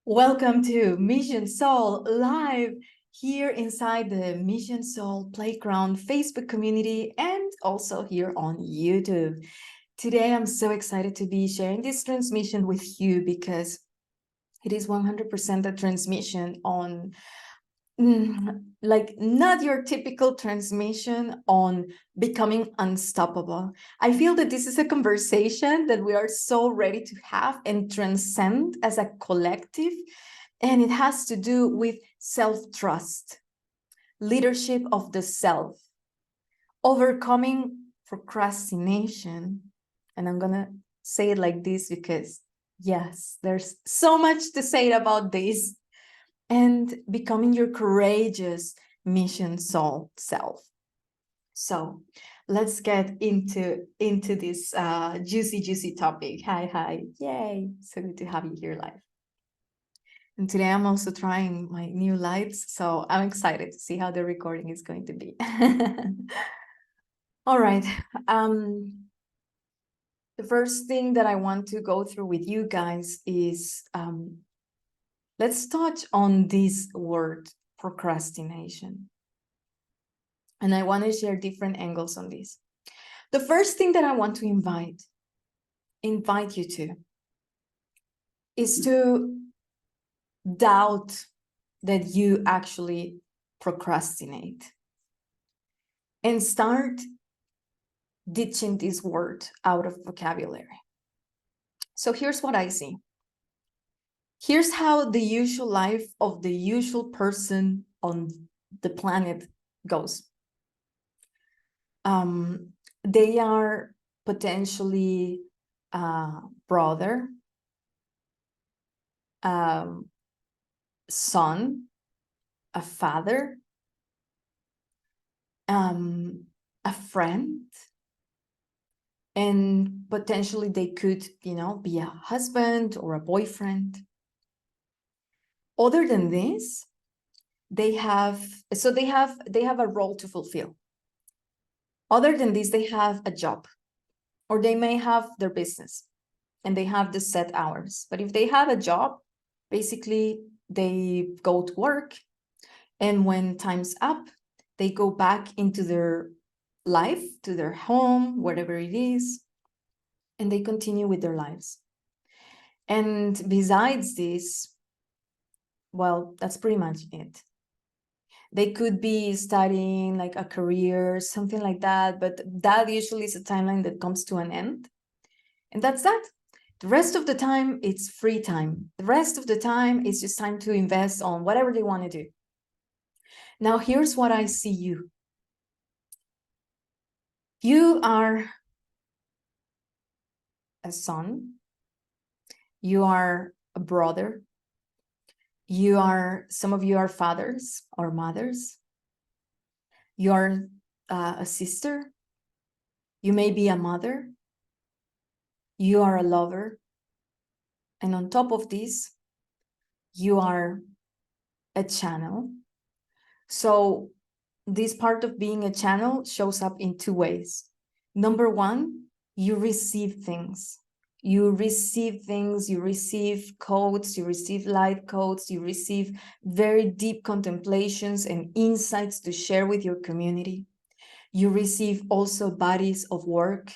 Welcome to Mission Soul live here inside the Mission Soul Playground Facebook community and also here on YouTube. Today, I'm so excited to be sharing this transmission with you because it is 100% a transmission on like not your typical transmission on becoming unstoppable. I feel that this is a conversation that we are so ready to have and transcend as a collective, and it has to do with self-trust, leadership of the self, overcoming procrastination. And I'm gonna say it like this because yes, there's so much to say about this, and becoming your courageous mission soul self. So let's get into this juicy topic. Hi, yay, so good to have you here live. And today I'm also trying my new lights, so I'm excited to see how the recording is going to be. All right. The first thing that I want to go through with you guys is let's touch on this word, procrastination. And I want to share different angles on this. The first thing that I want to invite you to is to doubt that you actually procrastinate and start ditching this word out of vocabulary. So here's what I see. Here's how the usual life of the usual person on the planet goes. They are potentially a brother, son, a father, a friend, and potentially they could, be a husband or a boyfriend. Other than this, they have a role to fulfill. Other than this, they have a job, or they may have their business and they have the set hours. But if they have a job, basically they go to work, and when time's up, they go back into their life, to their home, whatever it is, and they continue with their lives. And besides this, well, that's pretty much it. They could be studying like a career, something like that, but that usually is a timeline that comes to an end. And that's that. The rest of the time, it's free time. The rest of the time, it's just time to invest on whatever they want to do. Now, here's what I see you. You are a son. You are a brother. Some of you are fathers or mothers. You are a sister. You may be a mother. You are a lover. And on top of this, you are a channel. So this part of being a channel shows up in two ways. Number one, you receive things. You receive things, you receive codes, you receive light codes, you receive very deep contemplations and insights to share with your community. You receive also bodies of work.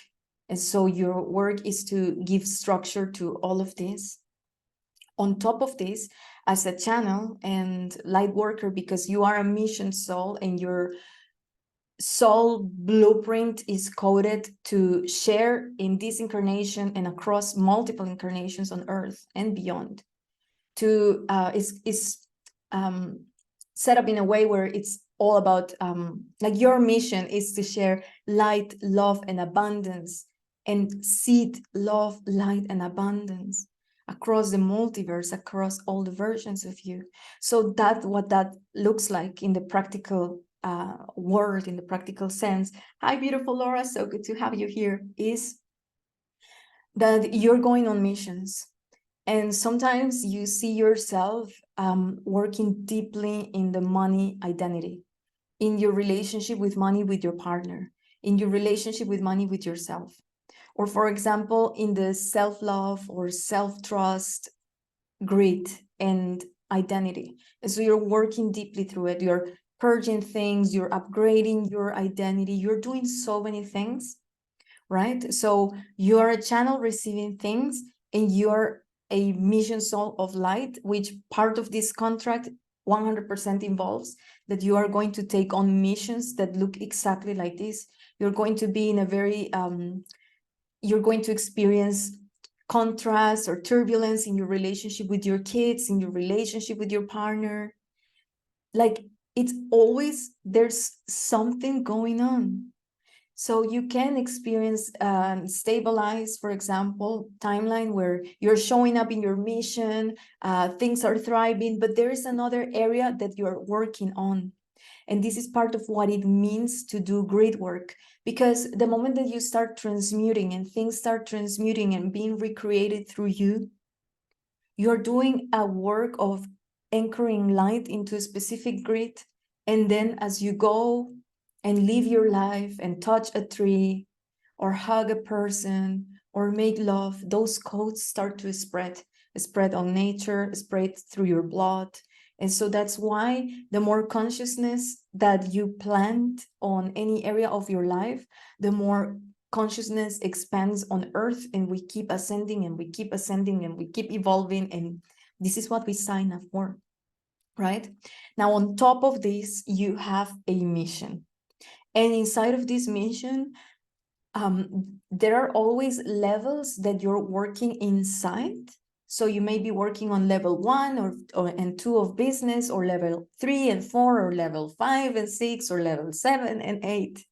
And so your work is to give structure to all of this. On top of this, as a channel and light worker, because you are a mission soul and your soul blueprint is coded to share in this incarnation and across multiple incarnations on earth and beyond, to is set up in a way where it's all about like your mission is to share light, love, and abundance, and seed love, light, and abundance across the multiverse, across all the versions of you. So that's what that looks like in the practical world, in the practical sense. Hi, beautiful Laura, so good to have you here. Is that you're going on missions, and sometimes you see yourself working deeply in the money identity, in your relationship with money with your partner, in your relationship with money with yourself. Or for example, in the self-love or self-trust grit, and identity. And so you're working deeply through it. You're purging things, you're upgrading your identity, you're doing so many things, right? So you're a channel receiving things, and you're a mission soul of light, which part of this contract 100% involves that you are going to take on missions that look exactly like this. You're going to be in a very, you're going to experience contrast or turbulence in your relationship with your kids, in your relationship with your partner. Like, it's always, there's something going on. So you can experience stabilize, for example, timeline where you're showing up in your mission, things are thriving, but there is another area that you're working on. And this is part of what it means to do great work, because the moment that you start transmuting and things start transmuting and being recreated through you, you're doing a work of anchoring light into a specific grid. And then as you go and live your life and touch a tree or hug a person or make love, those codes start to spread on nature, spread through your blood. And so that's why the more consciousness that you plant on any area of your life, the more consciousness expands on earth, and we keep ascending and we keep ascending and we keep evolving. And this is what we sign up for, right? Now, on top of this, you have a mission. And inside of this mission, there are always levels that you're working inside. So you may be working on level 1 and 2 of business, or level 3 and 4, or level 5 and 6, or level 7 and 8.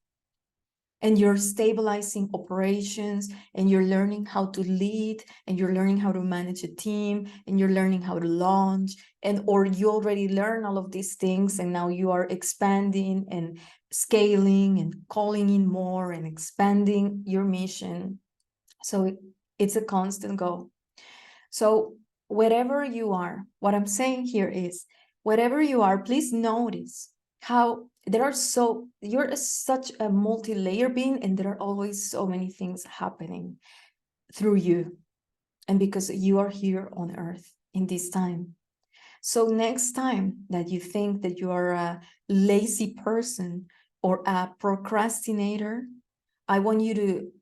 And you're stabilizing operations, and you're learning how to lead, and you're learning how to manage a team, and you're learning how to launch, or you already learn all of these things, and now you are expanding and scaling and calling in more and expanding your mission. So it's a constant go. So wherever you are, what I'm saying here is, wherever you are, please notice how you're such a multi-layer being, and there are always so many things happening through you, and because you are here on earth in this time. So next time that you think that you are a lazy person or a procrastinator, I want you to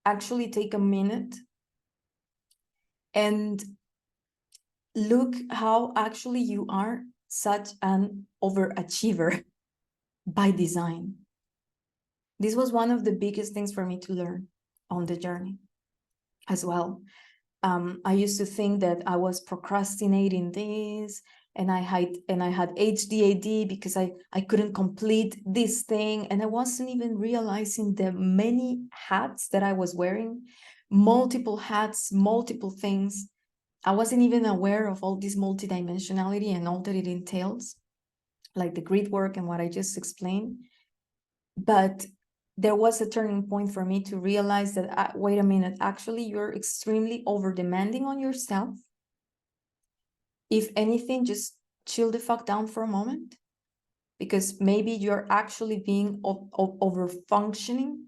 actually take a minute and look how actually you are such an overachiever by design. This was one of the biggest things for me to learn on the journey as well. I used to think that I was procrastinating this, and I had HDAD because I couldn't complete this thing, and I wasn't even realizing the many hats that I was wearing, multiple hats, multiple things. I wasn't even aware of all this multidimensionality and all that it entails, like the grid work and what I just explained. But there was a turning point for me to realize that, wait a minute, actually, you're extremely over demanding on yourself. If anything, just chill the fuck down for a moment, because maybe you're actually being over functioning,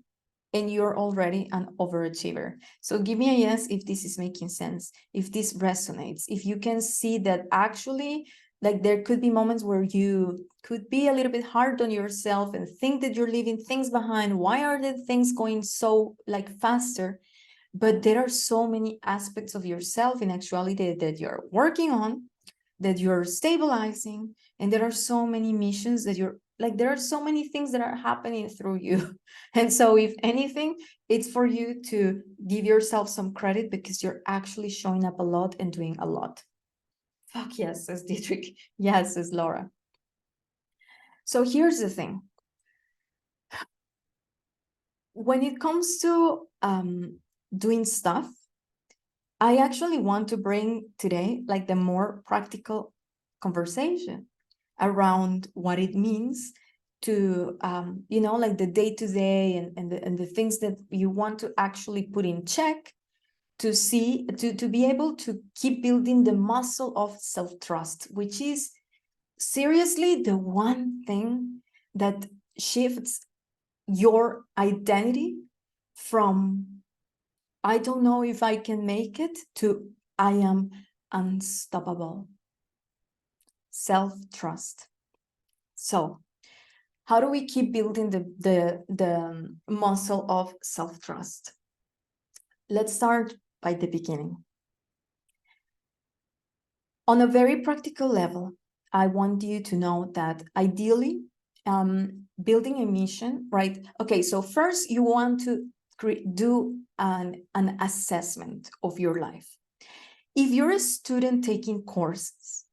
and you're already an overachiever. So give me a yes if this is making sense, if this resonates, if you can see that actually, like, there could be moments where you could be a little bit hard on yourself and think that you're leaving things behind. Why are the things going so like faster? But there are so many aspects of yourself in actuality that you're working on, that you're stabilizing, and there are so many missions that you're like, there are so many things that are happening through you. And so if anything, it's for you to give yourself some credit, because you're actually showing up a lot and doing a lot. Fuck yes, says Dietrich. Yes, says Laura. So here's the thing. When it comes to doing stuff, I actually want to bring today like the more practical conversation around what it means to, like the day-to-day and the things that you want to actually put in check to see, to be able to keep building the muscle of self-trust, which is seriously the one thing that shifts your identity from I don't know if I can make it to I am unstoppable. Self-trust. So how do we keep building the muscle of self-trust? Let's start by the beginning. On a very practical level, I want you to know that ideally, building a mission, right? Okay, so first you want to do an assessment of your life. If you're a student taking courses,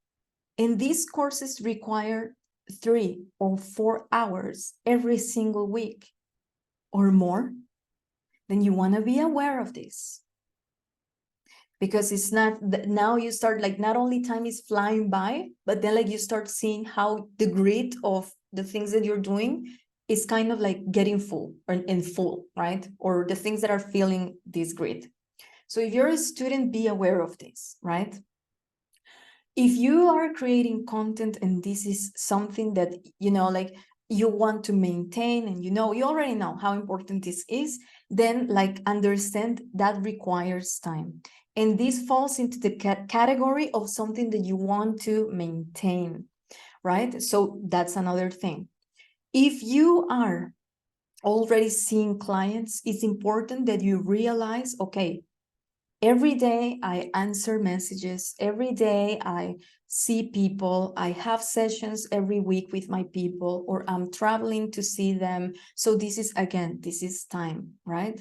and these courses require 3 or 4 hours every single week or more, then you want to be aware of this. Because it's not, now you start like, not only time is flying by, but then like you start seeing how the grid of the things that you're doing is kind of like getting full or in full, right? Or the things that are filling this grid. So if you're a student, be aware of this, right? If you are creating content and this is something that, you know, like you want to maintain, and you know, you already know how important this is, then like understand that requires time. And this falls into the category of something that you want to maintain, right? So that's another thing. If you are already seeing clients, it's important that you realize, okay, every day I answer messages, every day I see people, I have sessions every week with my people, or I'm traveling to see them. So this is, again, this is time, right?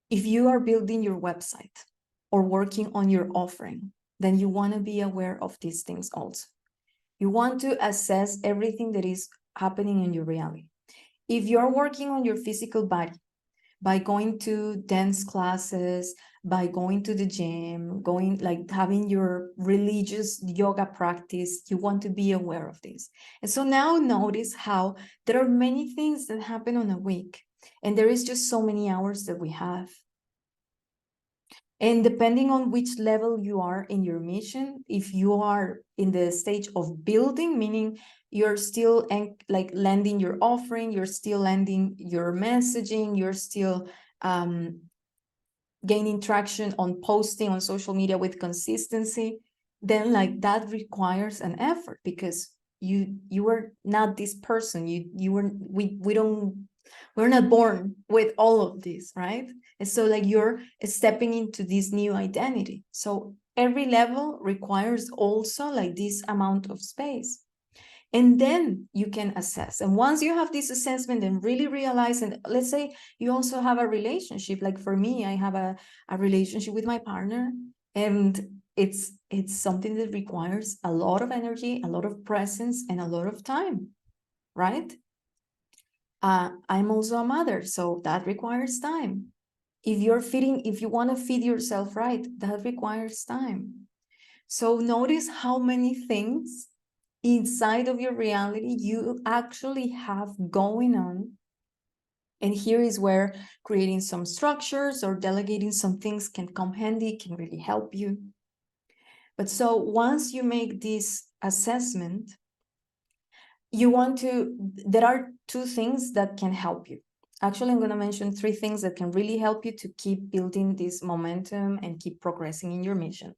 If you are building your website or working on your offering, then you want to be aware of these things also. You want to assess everything that is happening in your reality. If you're working on your physical body, by going to dance classes, by going to the gym, going like having your religious yoga practice, you want to be aware of this. And so now notice how there are many things that happen on a week, and there is just so many hours that we have. And depending on which level you are in your mission, if you are in the stage of building, meaning you're still like landing your offering, you're still landing your messaging, you're still gaining traction on posting on social media with consistency, then like that requires an effort, because you were not this person. We're not born with all of this, right? And so like you're stepping into this new identity. So every level requires also like this amount of space. And then you can assess. And once you have this assessment and really realize, and let's say you also have a relationship, like for me, I have a relationship with my partner, and it's something that requires a lot of energy, a lot of presence, and a lot of time, right? I'm also a mother, so that requires time. If you want to feed yourself right, that requires time. So notice how many things inside of your reality you actually have going on. And here is where creating some structures or delegating some things can come handy, can really help you. But so once you make this assessment, there are 2 things that can help you. Actually, I'm going to mention 3 things that can really help you to keep building this momentum and keep progressing in your mission.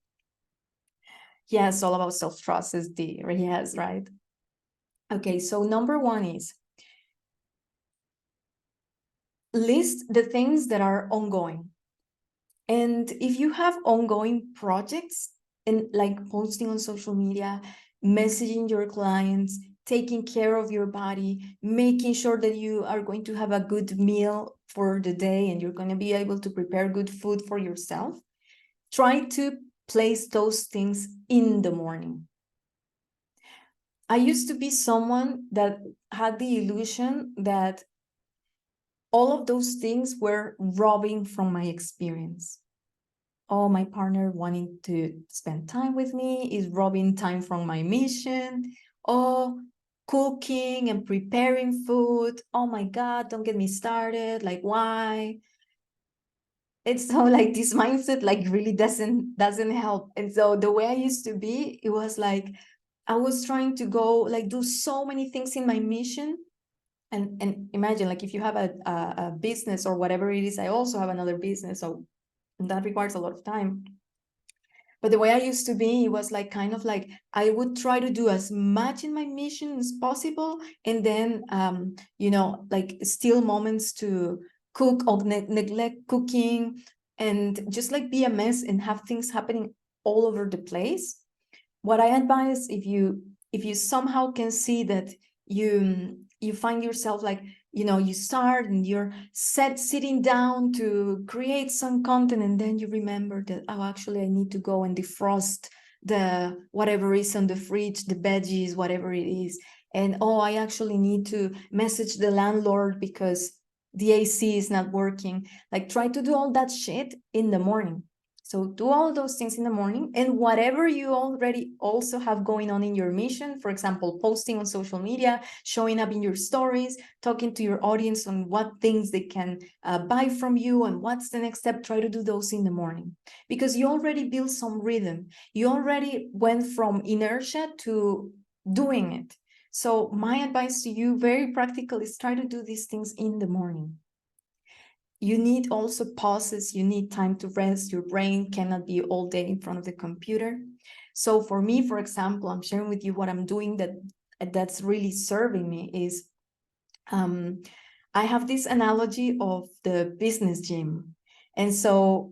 Yes, all about self-trust is the, yes, right? Okay, so number 1 is list the things that are ongoing. And if you have ongoing projects, and like posting on social media, messaging your clients, taking care of your body, making sure that you are going to have a good meal for the day and you're going to be able to prepare good food for yourself, try to place those things in the morning. I used to be someone that had the illusion that all of those things were robbing from my experience. Oh, my partner wanting to spend time with me is robbing time from my mission. Oh, cooking and preparing food. Oh my God, don't get me started. Like, why? It's so like this mindset like really doesn't help. And so the way I used to be, it was like I was trying to go like do so many things in my mission. And imagine like if you have a business or whatever it is, I also have another business. So that requires a lot of time. But the way I used to be, it was like kind of like I would try to do as much in my mission as possible, and then like steal moments to cook or neglect cooking, and just like be a mess and have things happening all over the place. What I advise, if you somehow can see that you find yourself like, you start and you're sitting down to create some content, and then you remember that, oh, actually I need to go and defrost the whatever is on the fridge, the veggies, whatever it is, and oh, I actually need to message the landlord because the AC is not working. Like, try to do all that shit in the morning. So do all those things in the morning, and whatever you already also have going on in your mission, for example, posting on social media, showing up in your stories, talking to your audience on what things they can buy from you and what's the next step, try to do those in the morning, because you already built some rhythm. You already went from inertia to doing it. So my advice to you, very practical, is try to do these things in the morning. You need also pauses. You need time to rest. Your brain cannot be all day in front of the computer. So for me, for example, I'm sharing with you what I'm doing that's really serving me is I have this analogy of the business gym. And so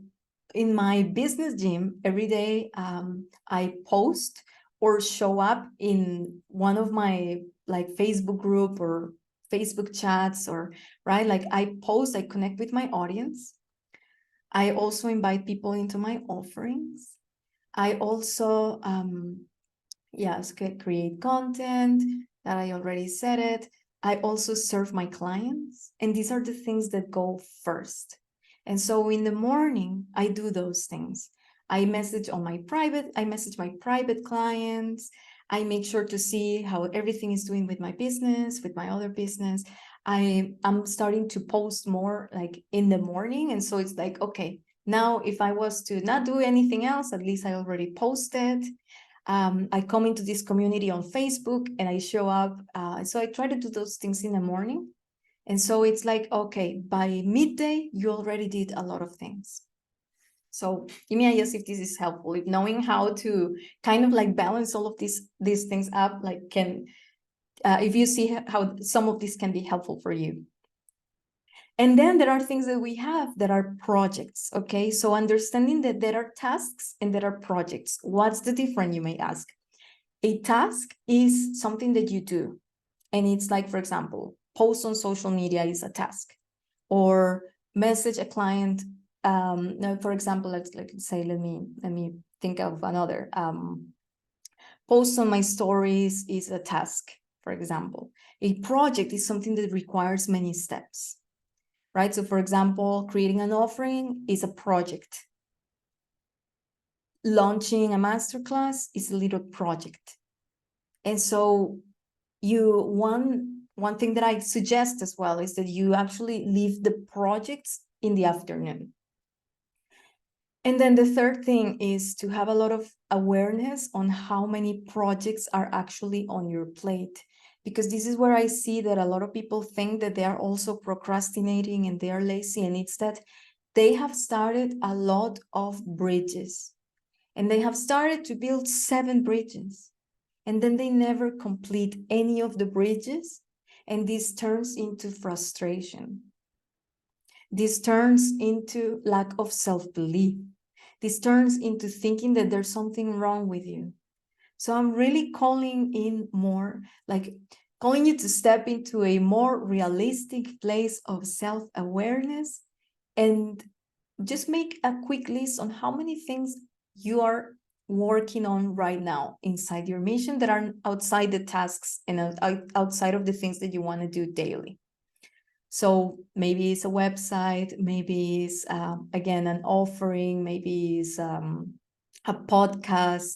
in my business gym, every day I post or show up in one of my like Facebook group or Facebook chats, or right, like I post, I connect with my audience. I also invite people into my offerings. I also yes, create content that I already said it. I also serve my clients, and these are the things that go first. And so in the morning, I do those things. I message my private clients. I make sure to see how everything is doing with my business, with my other business. I'm starting to post more like in the morning. And so it's like, okay, now if I was to not do anything else, at least I already posted. I come into this community on Facebook and I show up. So I try to do those things in the morning. And so it's like, okay, by midday, you already did a lot of things. So give me a yes if this is helpful. If knowing how to kind of like balance all of these things up, like if you see how some of this can be helpful for you. And then there are things that we have that are projects, okay? So understanding that there are tasks and there are projects. What's the difference, you may ask? A task is something that you do. And it's like, for example, post on social media is a task. Or message a client. For example, let's say, let me think of another. Post on my stories is a task, for example. A project is something that requires many steps, right? So for example, creating an offering is a project. Launching a masterclass is a little project. And so one thing that I suggest as well is that you actually leave the projects in the afternoon. And then the third thing is to have a lot of awareness on how many projects are actually on your plate. Because this is where I see that a lot of people think that they are also procrastinating and they are lazy. And it's that they have started a lot of bridges. And they have started to build 7 bridges. And then they never complete any of the bridges. And this turns into frustration. This turns into lack of self-belief. This turns into thinking that there's something wrong with you. So I'm really calling in more, like calling you to step into a more realistic place of self-awareness and just make a quick list on how many things you are working on right now inside your mission that are outside the tasks and outside of the things that you want to do daily. So maybe it's a website, maybe it's, again, an offering, maybe it's a podcast.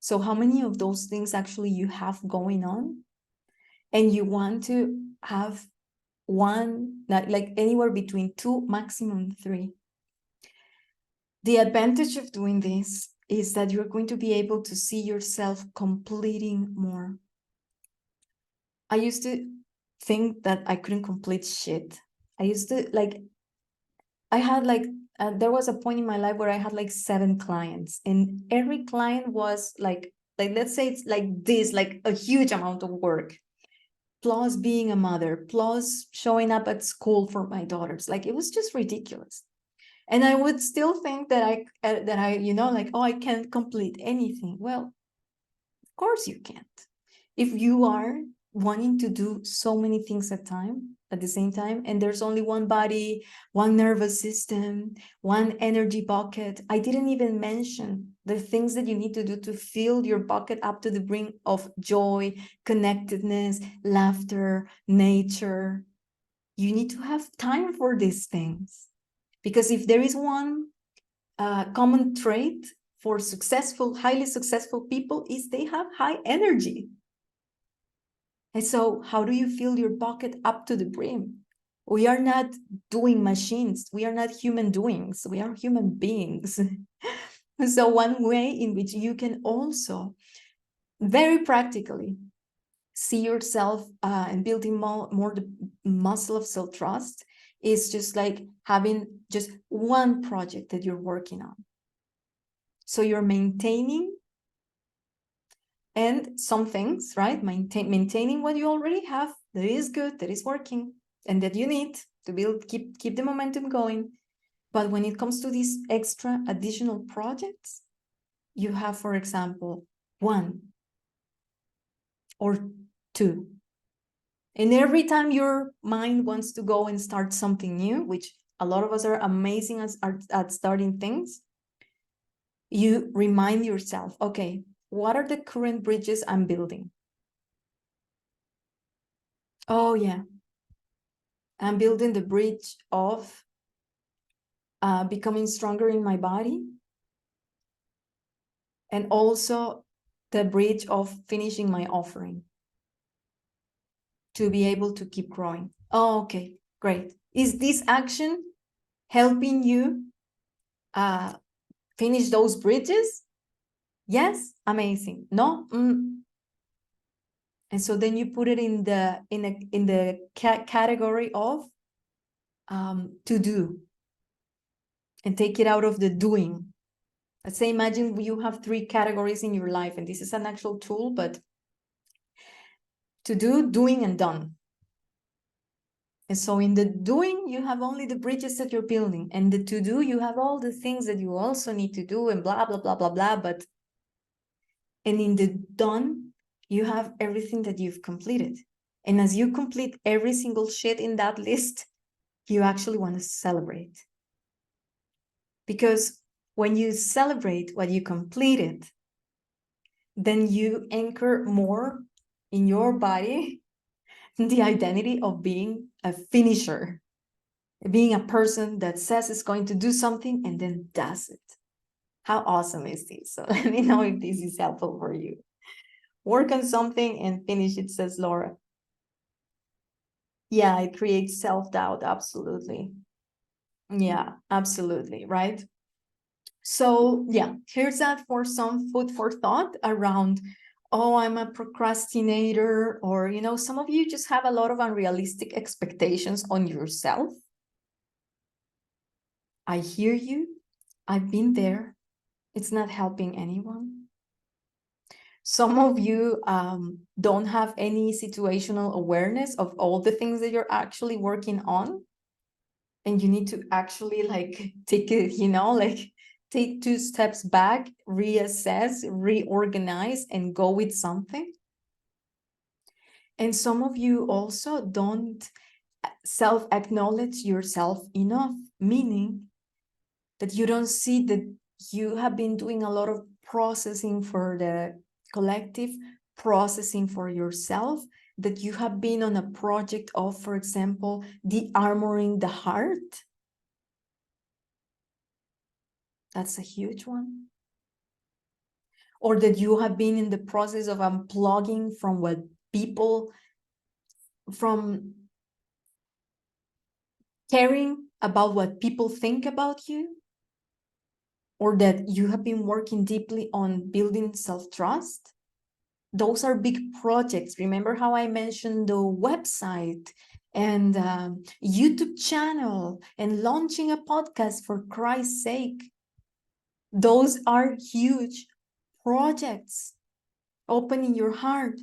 So how many of those things actually you have going on? And you want to have one, like anywhere between 2, maximum 3. The advantage of doing this is that you're going to be able to see yourself completing more. I used to think that I couldn't complete shit. I used to I had there was a point in my life where I had like 7 clients, and every client was like let's say it's like this, like a huge amount of work, plus being a mother, plus showing up at school for my daughters. Like it was just ridiculous. And I would still think that I like, oh, I can't complete anything. Well, of course you can't. If you are wanting to do so many things at the same time, and there's only one body, one nervous system, one energy bucket. I didn't even mention the things that you need to do to fill your bucket up to the brim of joy, connectedness, laughter, nature. You need to have time for these things. Because if there is one common trait for highly successful people, is they have high energy. And so how do you fill your bucket up to the brim? We are not doing machines. We are not human doings. We are human beings. So one way in which you can also very practically see yourself and building more the muscle of self-trust is just like having just one project that you're working on. So you're maintaining and some things, right? Maintaining what you already have that is good, that is working, and that you need to keep the momentum going. But when it comes to these extra additional projects, you have, for example, 1 or 2. And every time your mind wants to go and start something new, which a lot of us are amazing at starting things, you remind yourself, okay, what are the current bridges I'm building? Oh, yeah. I'm building the bridge of becoming stronger in my body, and also the bridge of finishing my offering to be able to keep growing. Oh, okay, great. Is this action helping you finish those bridges? Yes, amazing. No. And so then you put it in the category of to do, and take it out of the doing. Let's say, imagine you have 3 categories in your life, and this is an actual tool, but to do, doing, and done. And so in the doing, you have only the bridges that you're building, and the to do, you have all the things that you also need to do, and blah, blah, blah, blah, blah. And in the done, you have everything that you've completed. And as you complete every single shit in that list, you actually want to celebrate. Because when you celebrate what you completed, then you anchor more in your body the identity of being a finisher, being a person that says it's going to do something and then does it. How awesome is this? So let me know if this is helpful for you. Work on something and finish it, says Laura. Yeah, it creates self-doubt, absolutely. Yeah, absolutely, right? So yeah, here's that for some food for thought around, oh, I'm a procrastinator, or, some of you just have a lot of unrealistic expectations on yourself. I hear you. I've been there. It's not helping anyone. Some of you don't have any situational awareness of all the things that you're actually working on. And you need to actually take it, take 2 steps back, reassess, reorganize, and go with something. And some of you also don't self-acknowledge yourself enough, meaning that you don't see that you have been doing a lot of processing for the collective, processing for yourself, that you have been on a project of, for example, de-armoring the heart. That's a huge one. Or that you have been in the process of unplugging from from caring about what people think about you, or that you have been working deeply on building self-trust. Those are big projects. Remember how I mentioned the website and YouTube channel and launching a podcast, for Christ's sake. Those are huge projects. Opening your heart,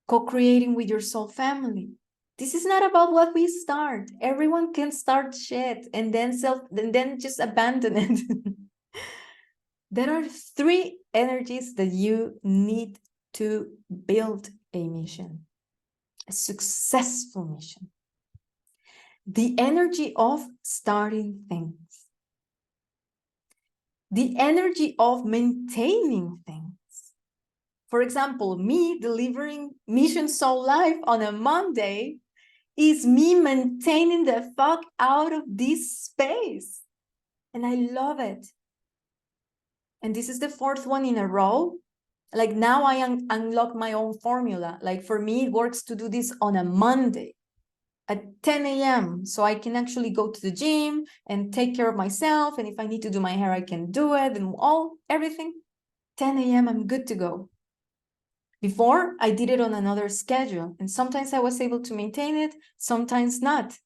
co-creating with your soul family. This is not about what we start. Everyone can start shit and then just abandon it. There are 3 energies that you need to build a mission, a successful mission. The energy of starting things, the energy of maintaining things. For example, me delivering Mission Soul Life on a Monday is me maintaining the fuck out of this space. And I love it. And this is the 4th one in a row. Like now I unlock my own formula. Like for me, it works to do this on a Monday at 10 a.m. So I can actually go to the gym and take care of myself. And if I need to do my hair, I can do it and everything. 10 a.m. I'm good to go. Before, I did it on another schedule. And sometimes I was able to maintain it, sometimes not.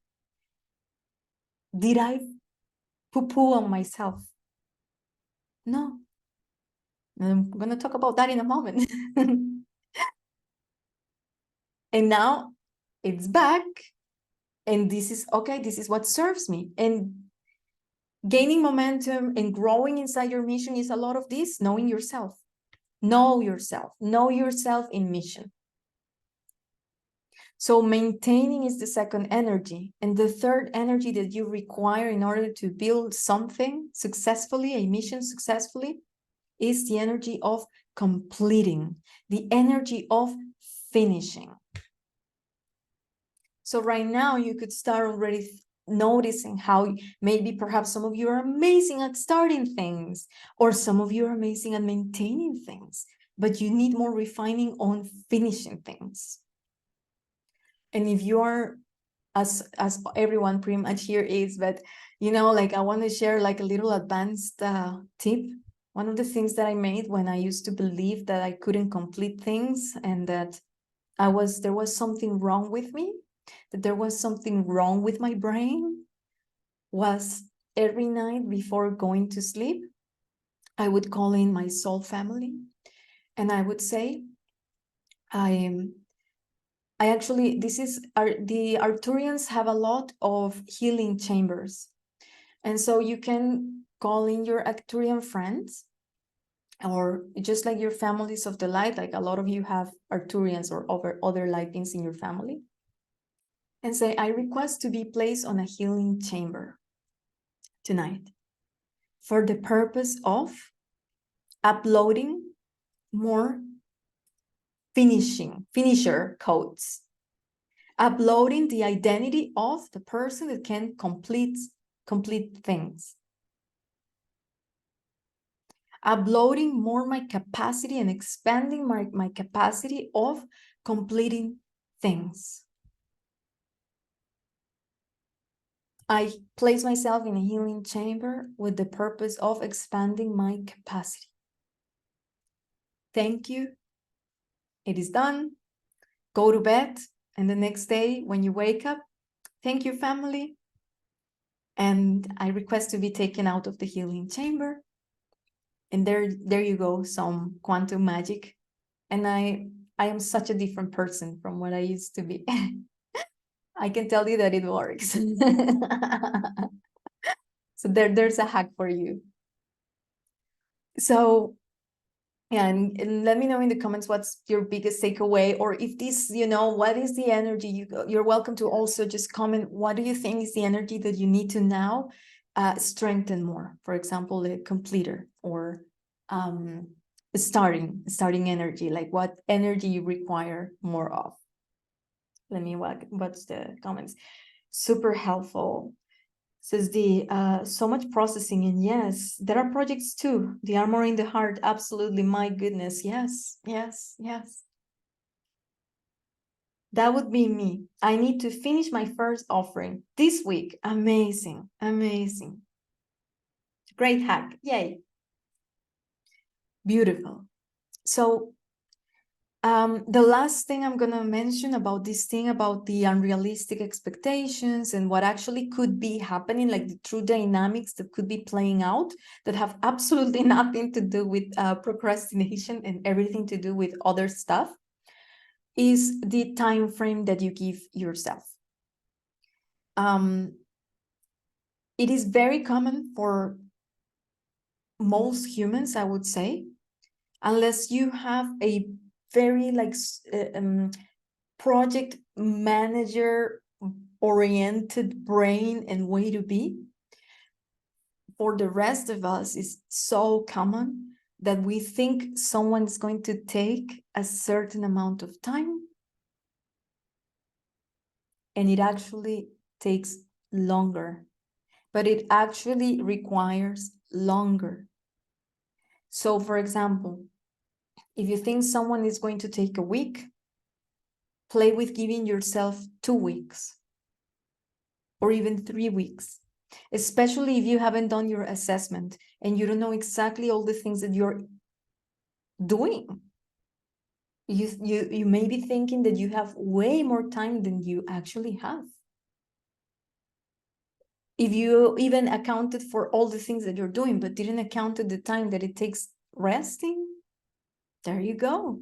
Did I poo-poo on myself? No. I'm going to talk about that in a moment. And now it's back. And this is okay. This is what serves me. And gaining momentum and growing inside your mission is a lot of this, knowing yourself. Know yourself. Know yourself in mission. So maintaining is the 2nd energy. And the 3rd energy that you require in order to build something successfully, a mission successfully, is the energy of completing, the energy of finishing. So right now you could start already noticing how maybe perhaps some of you are amazing at starting things, or some of you are amazing at maintaining things, but you need more refining on finishing things. And if you are, as everyone pretty much here is, but like I want to share like a little advanced tip. One of the things that I made when I used to believe that I couldn't complete things and that there was something wrong with me, that there was something wrong with my brain, was every night before going to sleep, I would call in my soul family and I would say, I actually, the Arcturians have a lot of healing chambers. And so you can call in your Arcturian friends, or just like your families of the light, like a lot of you have Arcturians or other light beings in your family, and say, I request to be placed on a healing chamber tonight for the purpose of uploading more finisher codes, uploading the identity of the person that can complete things, uploading more my capacity and expanding my capacity of completing things. I place myself in a healing chamber with the purpose of expanding my capacity. Thank you. It is done. Go to bed. And the next day when you wake up, thank you, family. And I request to be taken out of the healing chamber. And there you go, some quantum magic. And I am such a different person from what I used to be. I can tell you that it works. So there's a hack for you. So yeah, and let me know in the comments what's your biggest takeaway, or if this, what is the energy? You're welcome to also just comment, what do you think is the energy that you need to now strengthen more? For example, the completer or starting energy, like what energy you require more of. Let me watch the comments. Super helpful. Says so much processing, and yes, there are projects too. The armor in the heart, absolutely. My goodness, yes. That would be me. I need to finish my first offering this week. Amazing. Great hack. Yay. Beautiful. So The last thing I'm going to mention about this thing about the unrealistic expectations and what actually could be happening, like the true dynamics that could be playing out that have absolutely nothing to do with procrastination and everything to do with other stuff, is the time frame that you give yourself. It is very common for most humans, I would say, unless you have a very project manager oriented brain and way to be. For the rest of us, it's so common that we think someone's going to take a certain amount of time, and it actually takes longer, but it actually requires longer. So, for example, if you think someone is going to take a week, play with giving yourself 2 weeks or even 3 weeks, especially if you haven't done your assessment and you don't know exactly all the things that you're doing. You may be thinking that you have way more time than you actually have. If you even accounted for all the things that you're doing, but didn't account the time that it takes resting, there you go.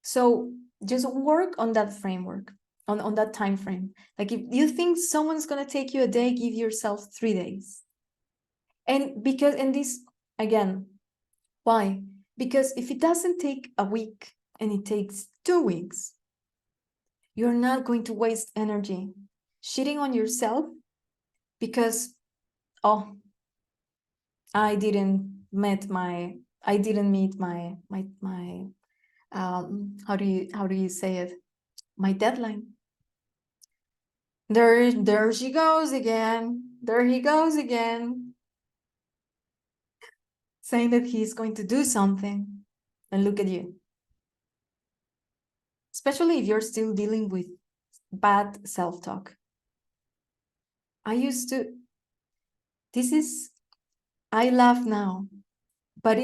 So just work on that framework, on that time frame. Like if you think someone's going to take you a day, give yourself 3 days. And this, again, why? Because if it doesn't take a week and it takes 2 weeks, you're not going to waste energy shitting on yourself because, oh, I didn't meet my how do you say it? My deadline. There she goes again. There he goes again. Saying that he's going to do something. And look at you. Especially if you're still dealing with bad self-talk. I laugh now, but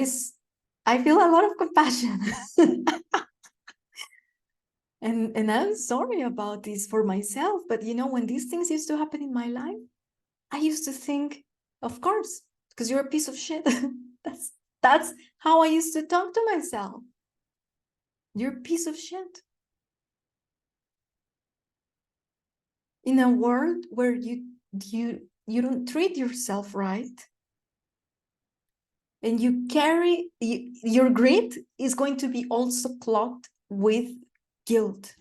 I feel a lot of compassion. And I'm sorry about this for myself, but when these things used to happen in my life, I used to think, of course, because you're a piece of shit. That's how I used to talk to myself. You're a piece of shit. In a world where you don't treat yourself right, and your grit is going to be also clogged with guilt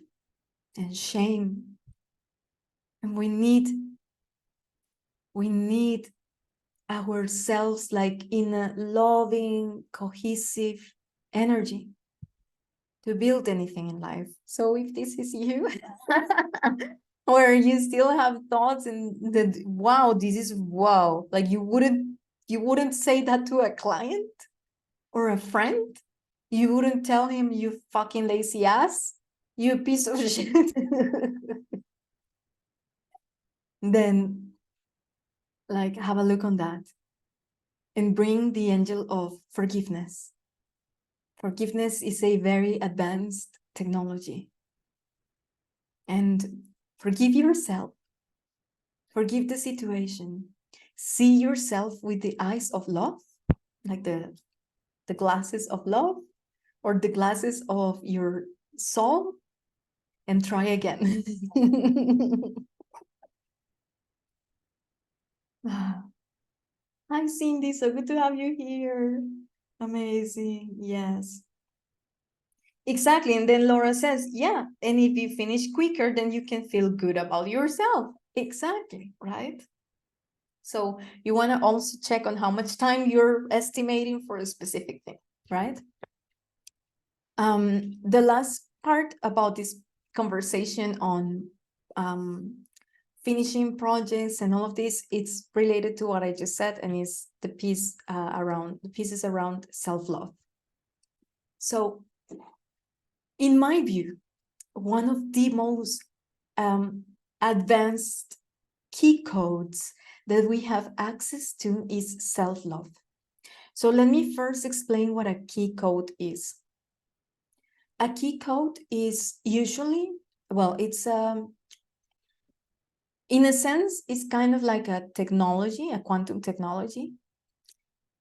and shame. And we need ourselves like in a loving, cohesive energy to build anything in life. So if this is you, or you still have thoughts and that, wow, like you wouldn't say that to a client or a friend. You wouldn't tell him, you fucking lazy ass, you piece of shit. Then like have a look on that and bring the angel of forgiveness. Forgiveness is a very advanced technology. And forgive yourself. Forgive the situation. See yourself with the eyes of love, like the glasses of love or the glasses of your soul, and try again. Hi, Cindy. So good to have you here. Amazing. Yes. Exactly. And then Laura says, yeah, and if you finish quicker, then you can feel good about yourself. Exactly, right? So you want to also check on how much time you're estimating for a specific thing, right? The last part about this conversation on finishing projects and all of this, it's related to what I just said, and is the pieces around self-love. So in my view, one of the most advanced key codes that we have access to is self-love. So let me first explain what a key code is. A key code is usually, well, it's in a sense, it's kind of like a technology, a quantum technology.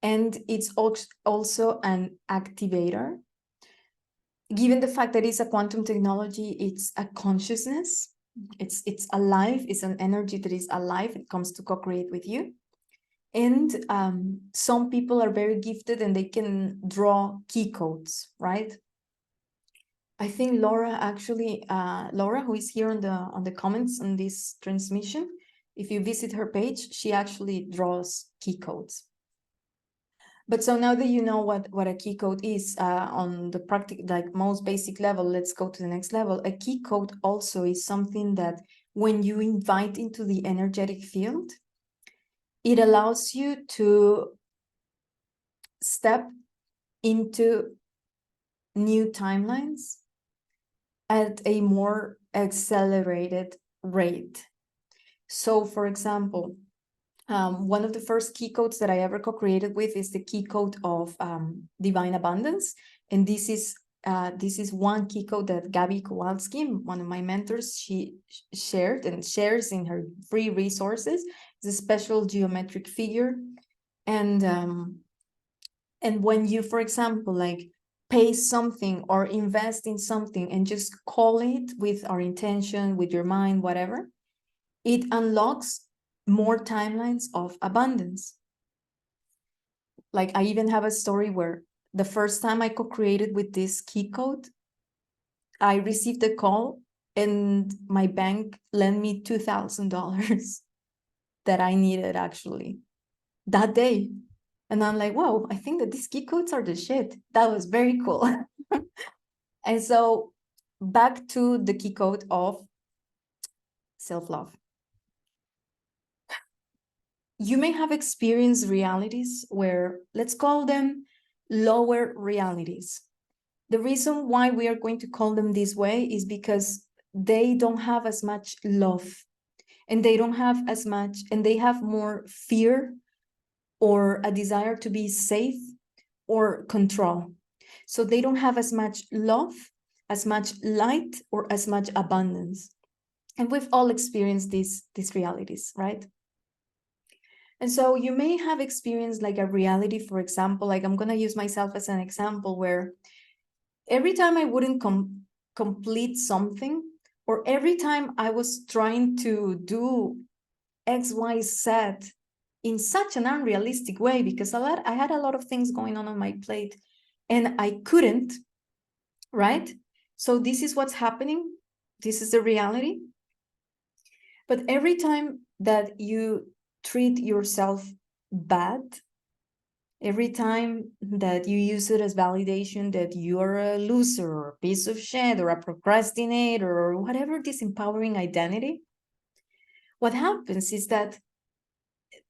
And it's also an activator. Given the fact that it's a quantum technology, it's a consciousness. It's alive. It's an energy that is alive. It comes to co-create with you. And some people are very gifted and they can draw key codes, right? I think Laura actually, Laura, who is here on the comments on this transmission, if you visit her page, she actually draws key codes. But so now that you know what a key code is on the practical, like most basic level, let's go to the next level. A key code also is something that when you invite into the energetic field, it allows you to step into new timelines at a more accelerated rate. So, for example, one of the first key codes that I ever co-created with is the key code of divine abundance, and this is one key code that Gabby Kowalski, one of my mentors, she shared and shares in her free resources. It's a special geometric figure, and when you, for example, like pay something or invest in something and just call it with our intention, with your mind, whatever, it unlocks more timelines of abundance. Like I even have a story where the first time I co-created with this key code, I received a call and my bank lent me $2,000 that I needed actually that day. And I'm like, whoa, I think that these key codes are the shit. That was very cool. And so back to the key code of self-love. You may have experienced realities where, let's call them lower realities. The reason why we are going to call them this way is because they don't have as much love, and they don't have as much, and they have more fear or a desire to be safe or control. So they don't have as much love, as much light, or as much abundance. And we've all experienced these realities, right? And so you may have experienced like a reality, for example, like I'm going to use myself as an example, where every time I wouldn't complete something, or every time I was trying to do X, Y, Z in such an unrealistic way, because I had a lot of things going on my plate and I couldn't, right? So this is what's happening. This is the reality. But every time that you treat yourself bad, every time that you use it as validation that you're a loser or a piece of shit or a procrastinator or whatever disempowering identity, what happens is that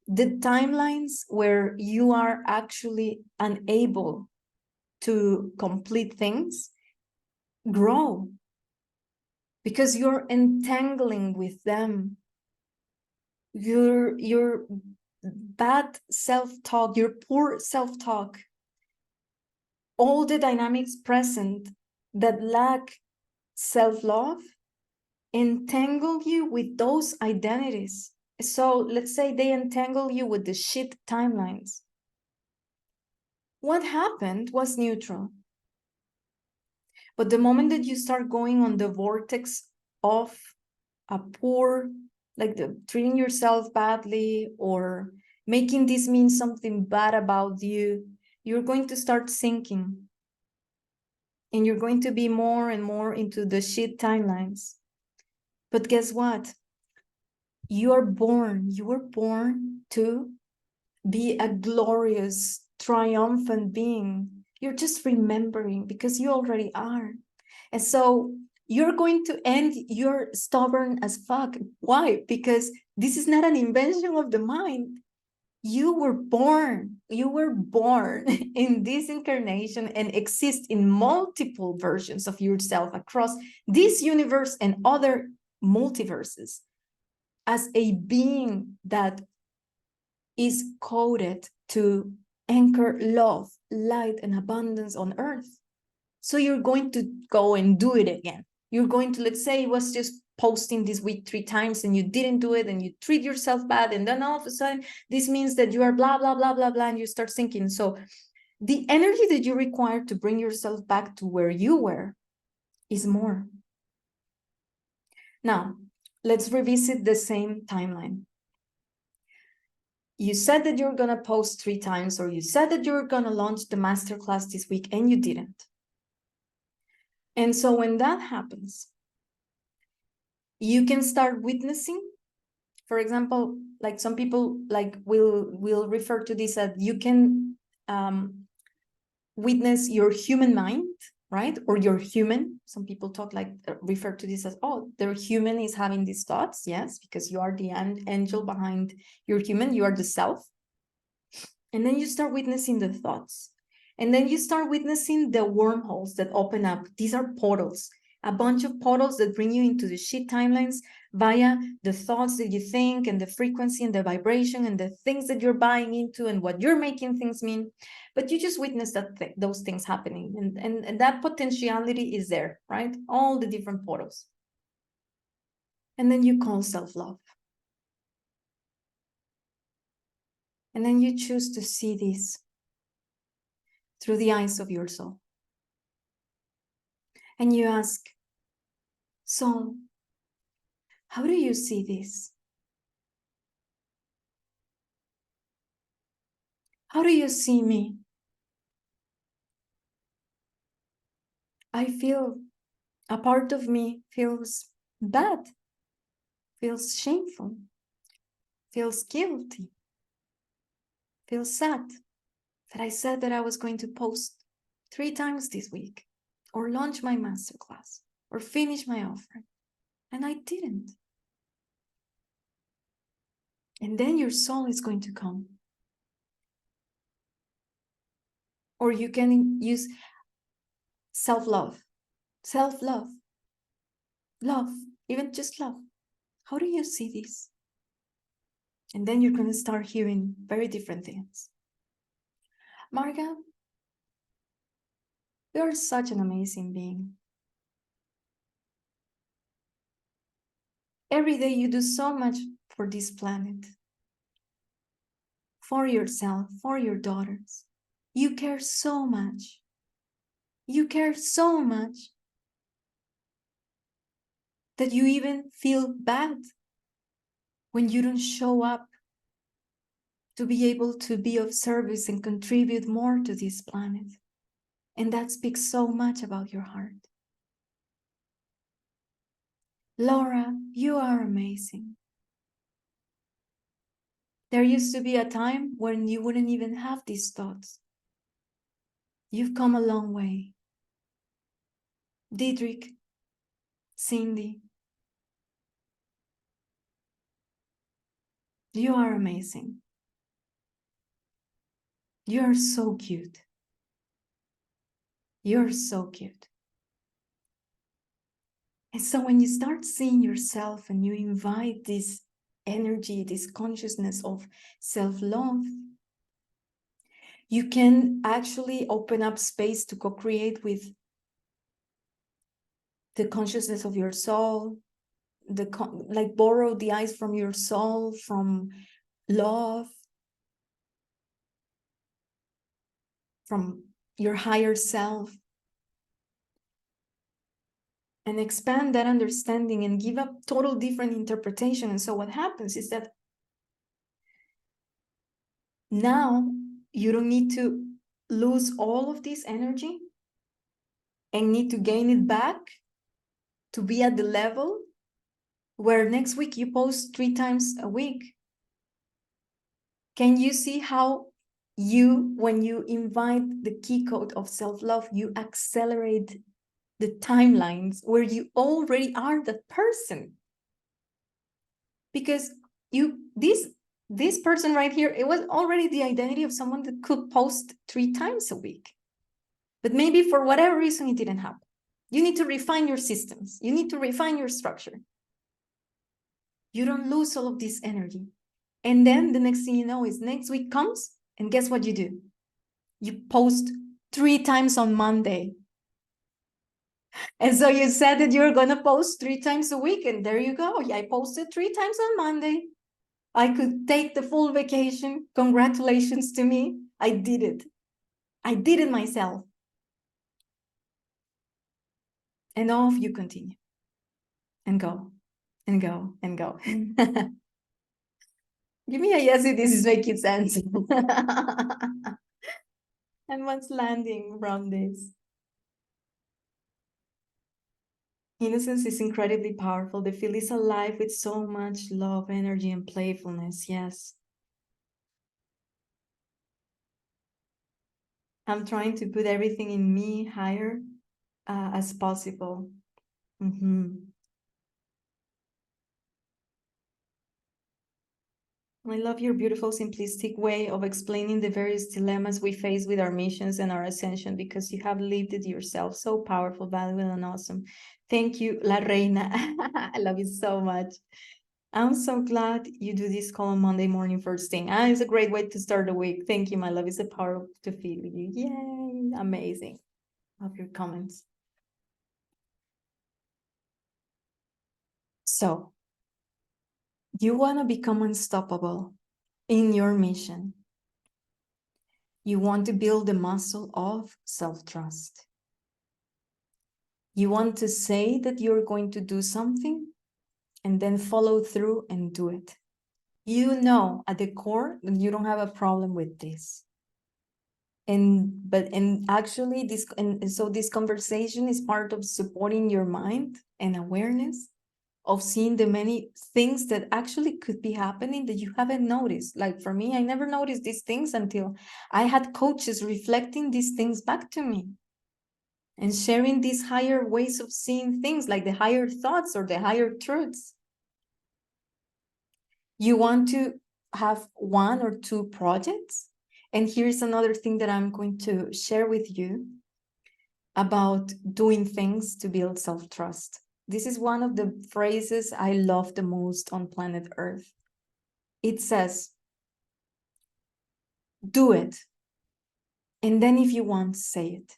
the timelines where you are actually unable to complete things grow because you're entangling with them. Your bad self-talk, your poor self-talk, all the dynamics present that lack self-love entangle you with those identities. So let's say they entangle you with the shit timelines. What happened was neutral. But the moment that you start going on the vortex of a poor, like treating yourself badly or making this mean something bad about you, you're going to start sinking. And you're going to be more and more into the shit timelines. But guess what? You were born to be a glorious, triumphant being. You're just remembering because you already are. And so you're going to end, you're stubborn as fuck. Why? Because this is not an invention of the mind. You were born in this incarnation and exist in multiple versions of yourself across this universe and other multiverses as a being that is coded to anchor love, light, and abundance on earth. So you're going to go and do it again. You're going to, let's say it was just posting this week 3 times and you didn't do it and you treat yourself bad. And then all of a sudden, this means that you are blah, blah, blah, blah, blah. And you start thinking. So the energy that you require to bring yourself back to where you were is more. Now, let's revisit the same timeline. You said that you're going to post 3 times, or you said that you're going to launch the masterclass this week and you didn't. And so when that happens, you can start witnessing. For example, like some people like will refer to this as you can witness your human mind, right? Or your human. Some people talk like refer to this as, oh, their human is having these thoughts. Yes, because you are the angel behind your human. You are the self. And then you start witnessing the thoughts. And then you start witnessing the wormholes that open up. These are portals, a bunch of portals that bring you into the shit timelines via the thoughts that you think and the frequency and the vibration and the things that you're buying into and what you're making things mean. But you just witness those things happening. And that potentiality is there, right? All the different portals. And then you call self-love. And then you choose to see this through the eyes of your soul. And you ask, soul, how do you see this? How do you see me? I feel a part of me feels bad, feels shameful, feels guilty, feels sad that I said that I was going to post 3 times this week, or launch my masterclass, or finish my offering, and I didn't. And then your soul is going to come. Or you can use self-love, self-love, love, even just love. How do you see this? And then you're going to start hearing very different things. Marga, you're such an amazing being. Every day you do so much for this planet, for yourself, for your daughters. You care so much. You care so much that you even feel bad when you don't show up to be able to be of service and contribute more to this planet. And that speaks so much about your heart. Laura, you are amazing. There used to be a time when you wouldn't even have these thoughts. You've come a long way. Dietrich, Cindy, you are amazing. You are so cute. You're so cute. And so when you start seeing yourself and you invite this energy, this consciousness of self-love, you can actually open up space to co-create with the consciousness of your soul, like borrow the eyes from your soul, from love, from your higher self, and expand that understanding and give a total different interpretation. And so what happens is that now you don't need to lose all of this energy and need to gain it back to be at the level where next week you post 3 times a week. Can you see how when you invite the key code of self-love, you accelerate the timelines where you already are the person? Because this person right here, it was already the identity of someone that could post 3 times a week. But maybe for whatever reason, it didn't happen. You need to refine your systems. You need to refine your structure. You don't lose all of this energy. And then the next thing you know is next week comes, and guess what you do? You post 3 times on Monday. And so you said that you're going to post 3 times a week, and there you go. I posted 3 times on Monday. I could take the full vacation. Congratulations to me. I did it. I did it myself. And off you continue. And go. And go. And go. Give me a yes if this is making sense. And what's landing from this? Innocence is incredibly powerful. The field is alive with so much love, energy, and playfulness. Yes. I'm trying to put everything in me higher as possible. I love your beautiful, simplistic way of explaining the various dilemmas we face with our missions and our ascension, because you have lived it yourself. So powerful, valuable, and awesome. Thank you, La Reina. I love you so much. I'm so glad you do this call on Monday morning first thing. It's a great way to start the week. Thank you, my love. It's a power to feel you. Yay, amazing. Love your comments. So, you want to become unstoppable in your mission. You want to build the muscle of self-trust. You want to say that you're going to do something and then follow through and do it. You know at the core that you don't have a problem with this. And actually this conversation is part of supporting your mind and awareness of seeing the many things that actually could be happening that you haven't noticed. Like for me, I never noticed these things until I had coaches reflecting these things back to me and sharing these higher ways of seeing things, like the higher thoughts or the higher truths. You want to have 1 or 2 projects. And here's another thing that I'm going to share with you about doing things to build self-trust. This is one of the phrases I love the most on planet Earth. It says, do it. And then if you want, say it.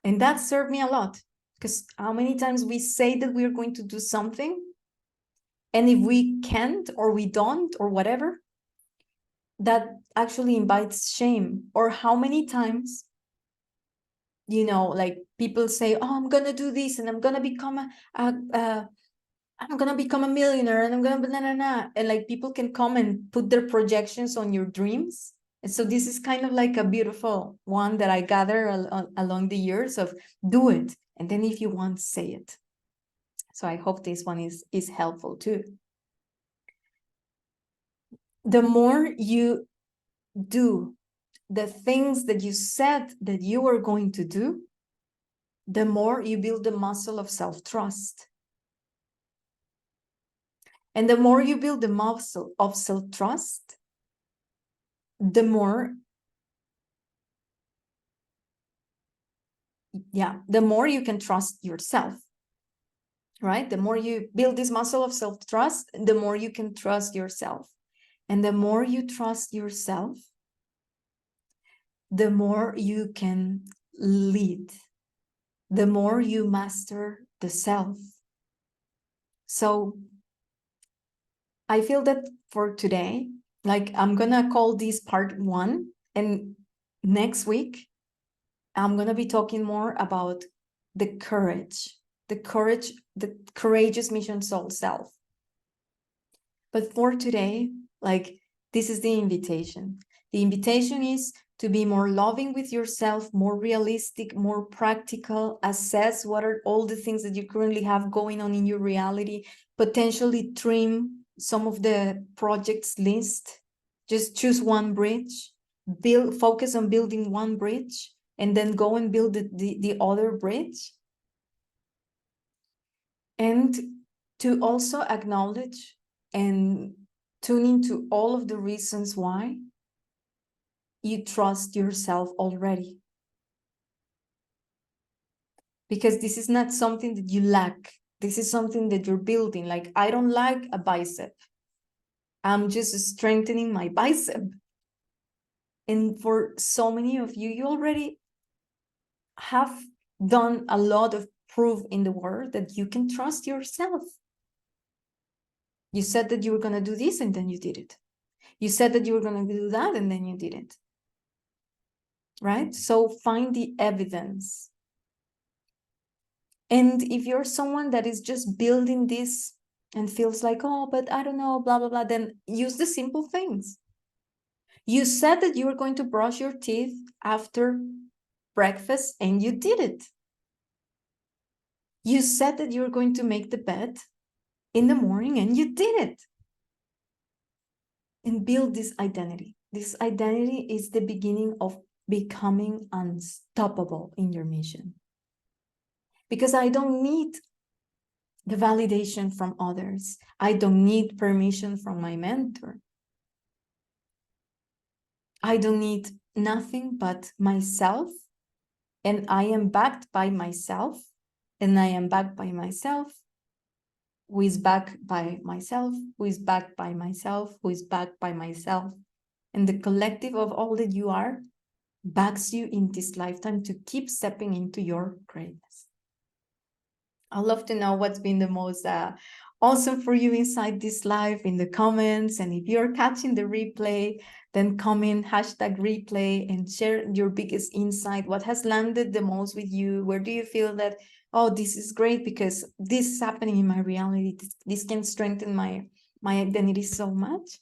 And that served me a lot, because how many times we say that we're going to do something, and if we can't or we don't or whatever, that actually invites shame. Or how many times, you know, like people say, oh, I'm gonna do this and I'm gonna become I'm gonna become a millionaire and I'm gonna banana, and like people can come and put their projections on your dreams. And so this is kind of like a beautiful one that I gather along the years of do it, and then if you want, say it. So I hope this one is helpful too. The more you do the things that you said that you were going to do, the more you build the muscle of self-trust. And the more you build the muscle of self-trust, the more you can trust yourself, right? The more you build this muscle of self-trust, the more you can trust yourself. And the more you trust yourself, the more you can lead, the more you master the self. So I feel that for today, like I'm gonna call this part 1, and next week, I'm gonna be talking more about the courageous mission soul self. But for today, like this is the invitation. The invitation is to be more loving with yourself, more realistic, more practical, assess what are all the things that you currently have going on in your reality, potentially trim some of the projects list, just choose one bridge, focus on building one bridge, and then go and build the other bridge. And to also acknowledge and tune into all of the reasons why you trust yourself already. Because this is not something that you lack. This is something that you're building. Like, I don't like a bicep. I'm just strengthening my bicep. And for so many of you, you already have done a lot of proof in the world that you can trust yourself. You said that you were going to do this and then you did it. You said that you were going to do that and then you didn't. Right? So find the evidence. And if you're someone that is just building this and feels like, oh, but I don't know, blah, blah, blah, then use the simple things. You said that you were going to brush your teeth after breakfast and you did it. You said that you were going to make the bed in the morning and you did it. And build this identity. This identity is the beginning of becoming unstoppable in your mission. Because I don't need the validation from others. I don't need permission from my mentor. I don't need nothing but myself. And I am backed by myself. And I am backed by myself. Who is backed by myself? Who is backed by myself? Who is backed by myself? And the collective of all that you are backs you in this lifetime to keep stepping into your greatness. I'd love to know what's been the most awesome for you inside this live in the comments. And if you're catching the replay, then comment #replay and share your biggest insight. What has landed the most with you? Where do you feel that, oh, this is great because this is happening in my reality. This can strengthen my identity so much.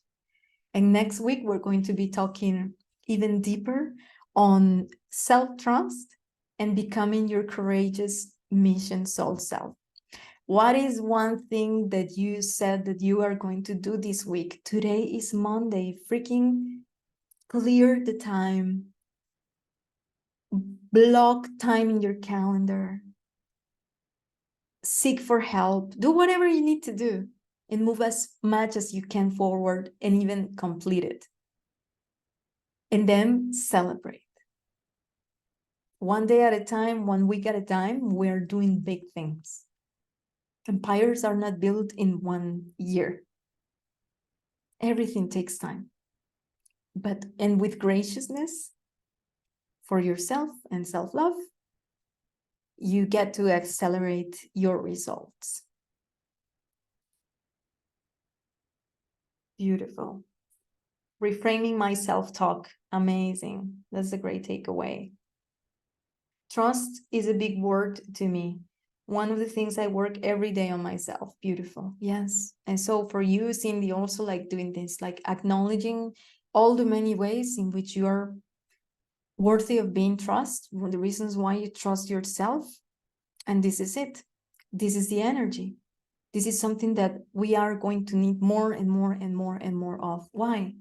And next week, we're going to be talking even deeper on self-trust and becoming your courageous mission soul self. What is one thing that you said that you are going to do this week? Today is Monday. Freaking clear the time. Block time in your calendar. Seek for help. Do whatever you need to do and move as much as you can forward and even complete it. And then celebrate. One day at a time, 1 week at a time, we're doing big things. Empires are not built in 1 year. Everything takes time. And with graciousness for yourself and self-love, you get to accelerate your results. Beautiful. Reframing my self-talk. Amazing. That's a great takeaway. Trust is a big word to me. One of the things I work every day on myself. Beautiful. Yes. And so for you, Cindy, also like doing this, like acknowledging all the many ways in which you are worthy of being trusted, the reasons why you trust yourself. And this is it. This is the energy. This is something that we are going to need more and more and more and more of. Why?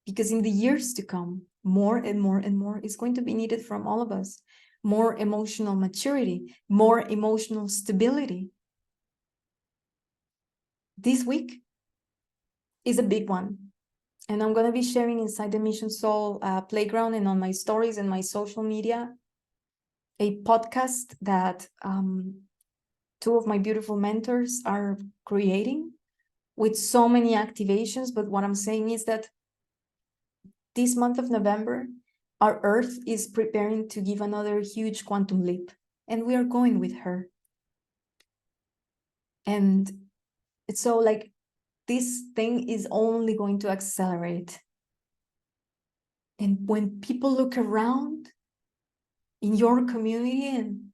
Because in the years to come, more and more and more is going to be needed from all of us. More emotional maturity, more emotional stability. This week is a big one. And I'm going to be sharing inside the Mission Soul Playground and on my stories and my social media a podcast that two of my beautiful mentors are creating with so many activations. But what I'm saying is that this month of November, our Earth is preparing to give another huge quantum leap, and we are going with her. And it's so like this thing is only going to accelerate. And when people look around in your community, and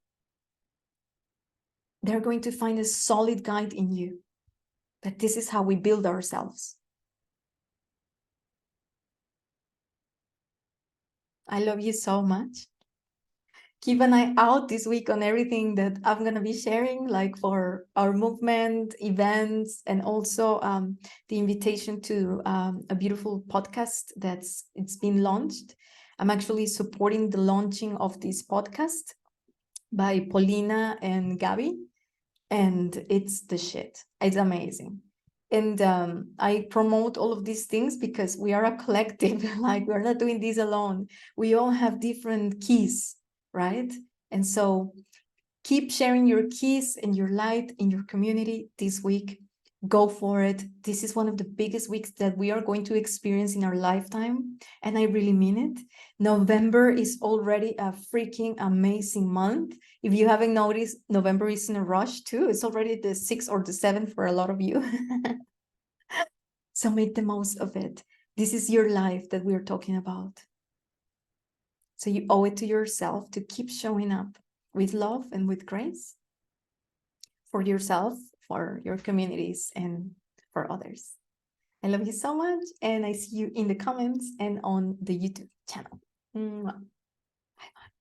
they're going to find a solid guide in you, that this is how we build ourselves. I love you so much. Keep an eye out this week on everything that I'm going to be sharing, like for our movement, events, and also the invitation to a beautiful podcast it's been launched. I'm actually supporting the launching of this podcast by Paulina and Gabby, and it's the shit. It's amazing. And I promote all of these things because we are a collective. Like, we're not doing this alone. We all have different keys, right? And so keep sharing your keys and your light in your community this week. Go for it. This is one of the biggest weeks that we are going to experience in our lifetime, and I really mean it. November is already a freaking amazing month. If you haven't noticed, November is in a rush too. It's already the 6th or the 7th for a lot of you. So make the most of it. This is your life that we're talking about. So you owe it to yourself to keep showing up with love and with grace for yourself, for your communities, and for others. I love you so much, and I see you in the comments and on the YouTube channel. Mwah. Bye-bye.